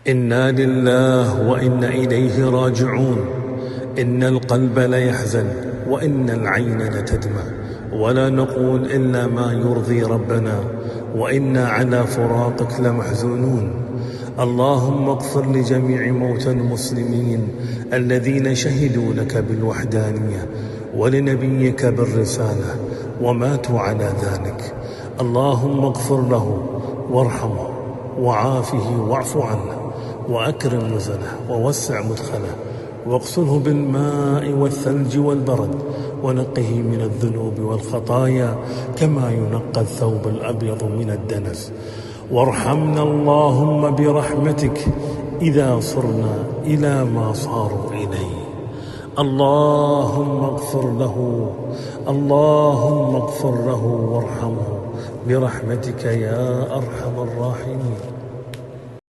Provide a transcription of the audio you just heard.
إنا لله وإنا إليه راجعون. إن القلب ليحزن وإن العين لتدمع، ولا نقول إلا ما يرضي ربنا، وإنا على فراقك لمحزونون. اللهم اغفر لجميع موتى المسلمين الذين شهدوا لك بالوحدانية ولنبيك بالرسالة وماتوا على ذلك. اللهم اغفر له وارحمه وعافه واعف عنه وأكرم نزله ووسع مدخله، واغسله بالماء والثلج والبرد، ونقه من الذنوب والخطايا كما ينقى الثوب الأبيض من الدنس. وارحمنا اللهم برحمتك إذا صرنا إلى ما صاروا إليه. اللهم اغفر له، اللهم اغفر له وارحمه برحمتك يا أرحم الراحمين.